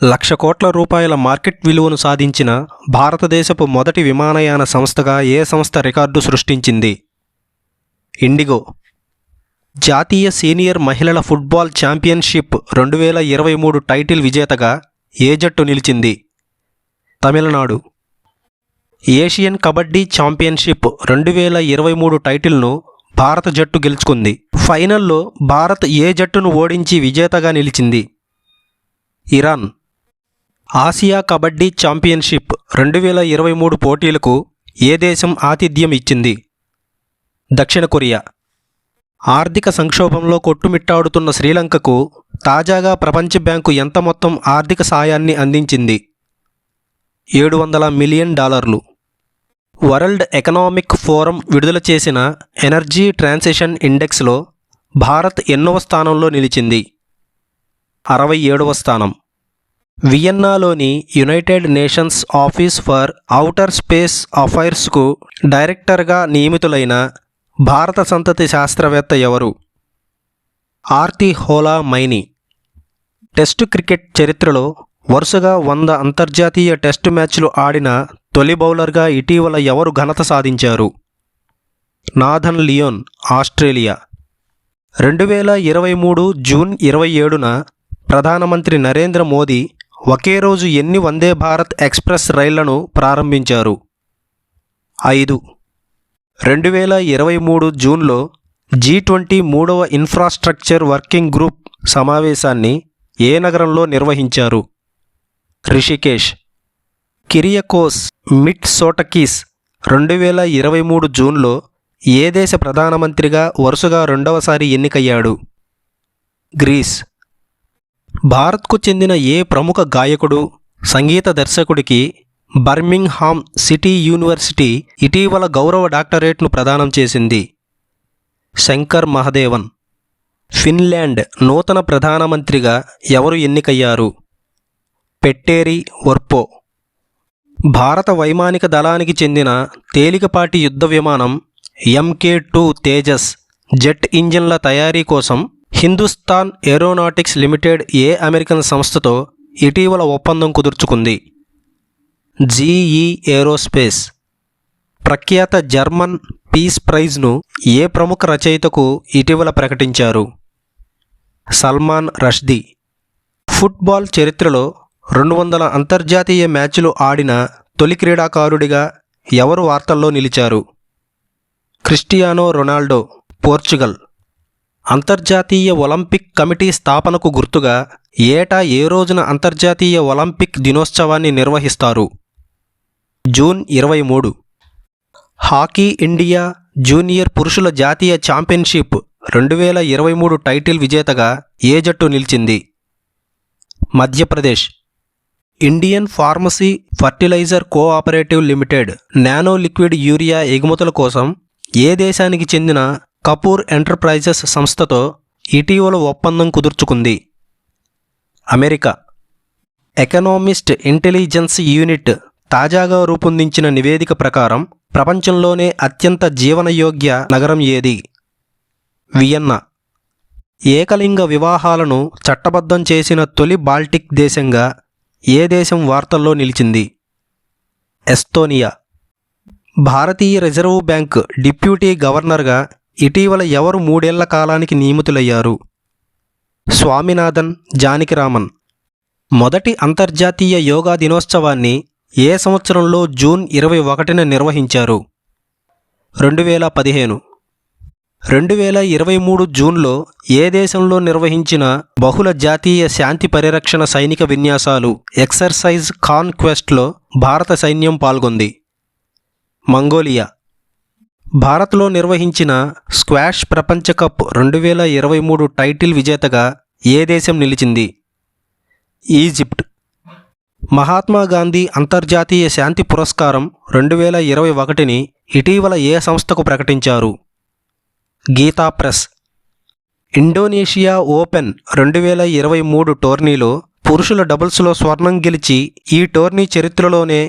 1,00,000 కోట్ల రూపాయల మార్కెట్ విలువను సాధించిన భారతదేశపు మొదటి విమానయాన సంస్థగా ఏ సంస్థ రికార్డు సృష్టించింది? ఇండిగో. జాతీయ సీనియర్ మహిళల ఫుట్బాల్ ఛాంపియన్షిప్ 2023 టైటిల్ విజేతగా ఏ జట్టు నిలిచింది? తమిళనాడు. ఏషియన్ కబడ్డీ ఛాంపియన్షిప్ 2023 టైటిల్ను భారత జట్టు గెలుచుకుంది. ఫైనల్లో భారత్ ఏ జట్టును ఓడించి విజేతగా నిలిచింది? ఇరాన్. ఆసియా కబడ్డీ ఛాంపియన్షిప్ 2023 పోటీలకు ఏ దేశం ఆతిథ్యం ఇచ్చింది? దక్షిణ కొరియా. ఆర్థిక సంక్షోభంలో కొట్టుమిట్టాడుతున్న శ్రీలంకకు తాజాగా ప్రపంచ బ్యాంకు ఎంత మొత్తం ఆర్థిక సాయాన్ని అందించింది? $700 మిలియన్. వరల్డ్ ఎకనామిక్ ఫోరం విడుదల చేసిన ఎనర్జీ ట్రాన్సిషన్ ఇండెక్స్లో భారత్ ఎన్నవ స్థానంలో నిలిచింది? 67వ స్థానం. వియన్నాలోని United Nations office for outer space అఫైర్స్కు డైరెక్టర్గా నియమితులైన భారత సంతతి శాస్త్రవేత్త ఎవరు? ఆర్తి హోలా మైని. టెస్టు క్రికెట్ చరిత్రలో వరుసగా 100 అంతర్జాతీయ టెస్టు మ్యాచ్లు ఆడిన తొలి బౌలర్గా ఇటీవల ఎవరు ఘనత సాధించారు? Nathan Lyon, Australia. 2023 జూన్ 27న ప్రధానమంత్రి నరేంద్ర మోదీ ఒకే రోజు ఎన్ని వందే భారత్ ఎక్స్ప్రెస్ రైళ్లను ప్రారంభించారు? 5. 2023 జూన్లో G20 3వ ఇన్ఫ్రాస్ట్రక్చర్ వర్కింగ్ గ్రూప్ సమావేశాన్ని ఏ నగరంలో నిర్వహించారు? రిషికేష్. కిరియాకోస్ మిట్సోటకీస్ 2023 జూన్లో ఏ దేశ ప్రధానమంత్రిగా వరుసగా రెండవసారి ఎన్నికయ్యాడు? గ్రీస్. భారత్కు చెందిన ఏ ప్రముఖ గాయకుడు, సంగీత దర్శకుడికి బర్మింగ్హామ్ సిటీ యూనివర్సిటీ ఇటీవల గౌరవ డాక్టరేట్ను ప్రదానం చేసింది? శంకర్ మహదేవన్. ఫిన్లాండ్ నూతన ప్రధానమంత్రిగా ఎవరు ఎన్నికయ్యారు? పెట్టేరి వర్పో. భారత వైమానిక దళానికి చెందిన తేలికపాటి యుద్ధ విమానం MK2 తేజస్ జెట్ ఇంజిన్ల తయారీ కోసం హిందుస్థాన్ ఏరోనాటిక్స్ లిమిటెడ్ ఏ అమెరికన్ సంస్థతో ఇటీవల ఒప్పందం కుదుర్చుకుంది? GE aerospace. ప్రఖ్యాత జర్మన్ పీస్ ప్రైజ్ను ఏ ప్రముఖ రచయితకు ఇటీవల ప్రకటించారు? సల్మాన్ రష్దీ. ఫుట్బాల్ చరిత్రలో 200 అంతర్జాతీయ మ్యాచ్లు ఆడిన తొలి క్రీడాకారుడిగా ఎవరు వార్తల్లో నిలిచారు? Cristiano Ronaldo, Portugal. అంతర్జాతీయ ఒలింపిక్ కమిటీ స్థాపనకు గుర్తుగా ఏటా ఏ రోజున అంతర్జాతీయ ఒలింపిక్ దినోత్సవాన్ని నిర్వహిస్తారు? జూన్ 23. హాకీ ఇండియా జూనియర్ పురుషుల జాతీయ ఛాంపియన్షిప్ 2023 టైటిల్ విజేతగా ఏ జట్టు నిలిచింది? Madhya Pradesh. Indian pharmacy fertiliser cooperative limited nano liquid urea ఎగుమతుల కోసం ఏ దేశానికి చెందిన కపూర్ ఎంటర్ప్రైజెస్ సంస్థతో ఇటీవల ఒప్పందం కుదుర్చుకుంది? అమెరికా. ఎకనామిస్ట్ ఇంటెలిజెన్స్ యూనిట్ తాజాగా రూపొందించిన నివేదిక ప్రకారం ప్రపంచంలోనే అత్యంత జీవనయోగ్య నగరం ఏది? వియన్నా. ఏకలింగ వివాహాలను చట్టబద్ధం చేసిన తొలి బాల్టిక్ దేశంగా ఏ దేశం వార్తల్లో నిలిచింది? ఎస్తోనియా. భారతీయ రిజర్వ్ బ్యాంక్ డిప్యూటీ గవర్నర్గా ఇటీవల ఎవరు 3 ఏళ్ల కాలానికి నియమితులయ్యారు? స్వామినాథన్ జానకిరామన్. మొదటి అంతర్జాతీయ యోగా దినోత్సవాన్ని ఏ సంవత్సరంలో జూన్ 21న నిర్వహించారు? 2015. 2023 జూన్లో ఏ దేశంలో నిర్వహించిన బహుళ జాతీయ శాంతి పరిరక్షణ సైనిక విన్యాసాలు ఎక్సర్సైజ్ కాన్క్వెస్ట్లో భారత సైన్యం పాల్గొంది? మంగోలియా. భారత్లో నిర్వహించిన స్క్వాష్ ప్రపంచ కప్ 2023 టైటిల్ విజేతగా ఏ దేశం నిలిచింది? ఈజిప్ట్. మహాత్మా గాంధీ అంతర్జాతీయ శాంతి పురస్కారం 2021ని ఇటీవల ఏ సంస్థకు ప్రకటించారు? గీతా ప్రెస్. ఇండోనేషియా ఓపెన్ 2023 టోర్నీలో పురుషుల డబుల్స్లో స్వర్ణం గెలిచి ఈ టోర్నీ చరిత్రలోనే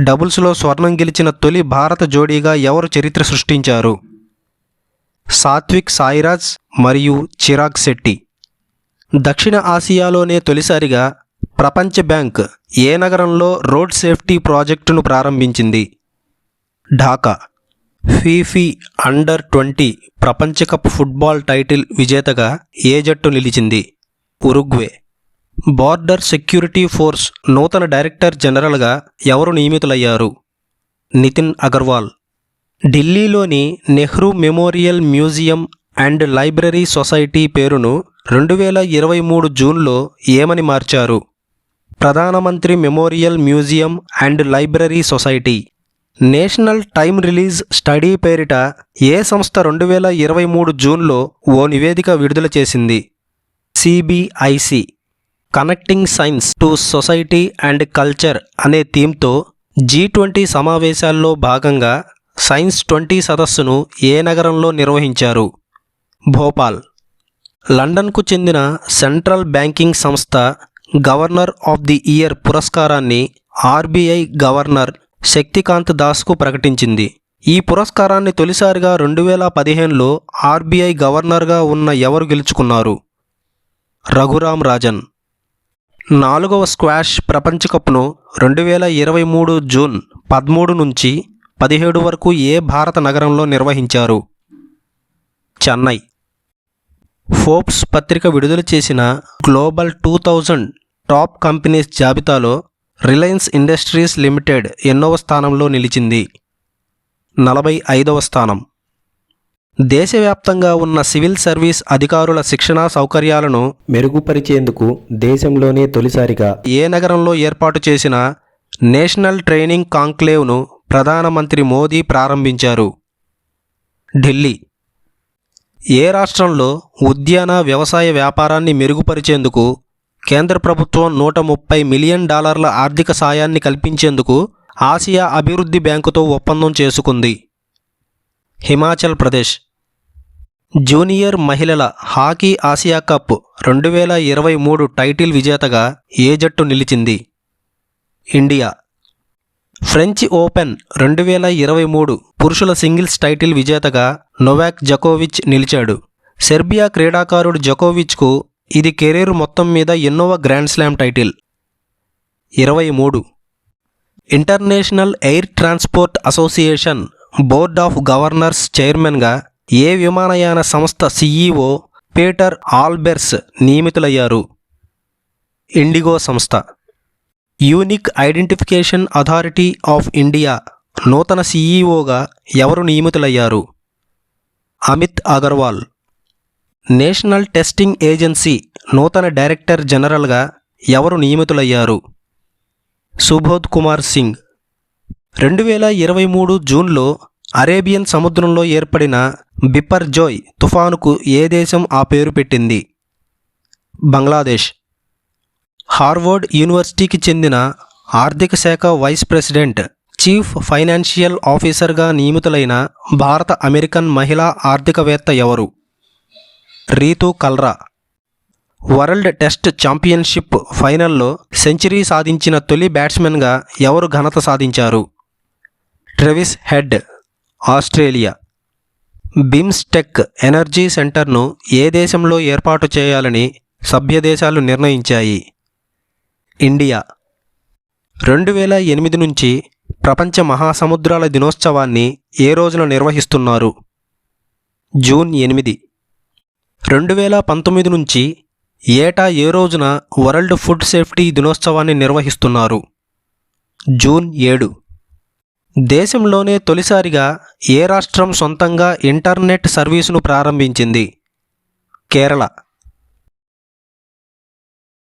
డబుల్స్లో స్వర్ణం గెలిచిన తొలి భారత జోడీగా ఎవరు చరిత్ర సృష్టించారు? సాత్విక్ సాయిరాజ్ మరియు చిరాగ్ శెట్టి. దక్షిణ ఆసియాలోనే తొలిసారిగా ప్రపంచ బ్యాంక్ ఏ నగరంలో రోడ్ సేఫ్టీ ప్రాజెక్టును ప్రారంభించింది? ఢాకా. ఫీఫీ అండర్-20 ప్రపంచ కప్ ఫుట్బాల్ టైటిల్ విజేతగా ఏ జట్టు నిలిచింది? ఉరుగ్వే. బార్డర్ సెక్యూరిటీ ఫోర్స్ నూతన డైరెక్టర్ జనరల్గా ఎవరు నియమితులయ్యారు? నితిన్ అగర్వాల్. ఢిల్లీలోని Nehru memorial museum and library society పేరును 2023 జూన్లో ఏమని మార్చారు? ప్రధానమంత్రి memorial museum and library society. National time release study పేరిట ఏ సంస్థ 2023 జూన్లో ఓ నివేదిక విడుదల చేసింది? CBIC. Connecting science to society and culture అనే థీమ్తో G20 సమావేశాల్లో భాగంగా సైన్స్ 20 సదస్సును ఏ నగరంలో నిర్వహించారు? భోపాల్. లండన్కు చెందిన సెంట్రల్ బ్యాంకింగ్ సంస్థ గవర్నర్ ఆఫ్ ది ఇయర్ పురస్కారాన్ని ఆర్బీఐ గవర్నర్ శక్తికాంత్ దాస్కు ప్రకటించింది. ఈ పురస్కారాన్ని తొలిసారిగా 2015లో ఆర్బీఐ గవర్నర్గా ఉన్న ఎవరు గెలుచుకున్నారు? రఘురామ్ రాజన్. 4వ స్క్వాష్ ప్రపంచకప్ను 2023 జూన్ 13 నుంచి 17 వరకు ఏ భారత నగరంలో నిర్వహించారు? చెన్నై. ఫోర్బ్స్ పత్రిక విడుదల చేసిన గ్లోబల్ 2000 టాప్ కంపెనీస్ జాబితాలో రిలయన్స్ ఇండస్ట్రీస్ లిమిటెడ్ ఎన్నవ స్థానంలో నిలిచింది? 45వ స్థానం. దేశవ్యాప్తంగా ఉన్న సివిల్ సర్వీస్ అధికారుల శిక్షణా సౌకర్యాలను మెరుగుపరిచేందుకు దేశంలోనే తొలిసారిగా ఏ నగరంలో ఏర్పాటు చేసిన నేషనల్ ట్రైనింగ్ కాంక్లేవ్ను ప్రధానమంత్రి మోదీ ప్రారంభించారు? ఢిల్లీ. ఏ రాష్ట్రంలో ఉద్యాన వ్యవసాయ వ్యాపారాన్ని మెరుగుపరిచేందుకు కేంద్ర ప్రభుత్వం $130 మిలియన్ ఆర్థిక సాయాన్ని కల్పించేందుకు ఆసియా అభివృద్ధి బ్యాంకుతో ఒప్పందం చేసుకుంది? హిమాచల్ ప్రదేశ్. జూనియర్ మహిళల హాకీ ఆసియా కప్ 2023 టైటిల్ విజేతగా ఏ జట్టు నిలిచింది? ఇండియా. ఫ్రెంచ్ ఓపెన్ 2023 పురుషుల సింగిల్స్ టైటిల్ విజేతగా నొవాక్ జకోవిచ్ నిలిచాడు. సెర్బియా క్రీడాకారుడు జకోవిచ్కు ఇది కెరీర్ మొత్తం మీద ఎన్నోవ grand slam title? 23. International air transport association board of governors చైర్మన్గా ఏ విమానయాన సంస్థ CEO పీటర్ ఆల్బెర్స్ నియమితులయ్యారు? ఇండిగో సంస్థ. Unique identification authority of India నూతన CEOగా ఎవరు నియమితులయ్యారు? Amit Agarwal. National testing agency నూతన డైరెక్టర్ జనరల్గా ఎవరు నియమితులయ్యారు? సుబోధ్ కుమార్ సింగ్. 2023 జూన్లో అరేబియన్ సముద్రంలో ఏర్పడిన బిపర్జోయ్ తుఫానుకు ఏ దేశం ఆ పేరు పెట్టింది? బంగ్లాదేశ్. హార్వర్డ్ యూనివర్సిటీకి చెందిన ఆర్థిక శాఖ వైస్ ప్రెసిడెంట్, చీఫ్ ఫైనాన్షియల్ ఆఫీసర్గా నియమితులైన భారత అమెరికన్ మహిళా ఆర్థికవేత్త ఎవరు? Ritu cholera. World test championship ఫైనల్లో సెంచరీ సాధించిన తొలి బ్యాట్స్మెన్గా ఎవరు ఘనత సాధించారు? Travis head, Australia. BIMSTEC energy సెంటర్ను ఏ దేశంలో ఏర్పాటు చేయాలని సభ్య దేశాలు నిర్ణయించాయి? ఇండియా. 2008 నుంచి ప్రపంచ మహాసముద్రాల దినోత్సవాన్ని ఏ రోజున నిర్వహిస్తున్నారు? జూన్ 8. 2019 నుంచి ఏటా ఏ రోజున వరల్డ్ ఫుడ్ సేఫ్టీ దినోత్సవాన్ని నిర్వహిస్తున్నారు? జూన్ 7. దేశంలోనే తొలిసారిగా ఏ రాష్ట్రం సొంతంగా ఇంటర్నెట్ సర్వీసును ప్రారంభించింది? కేరళ.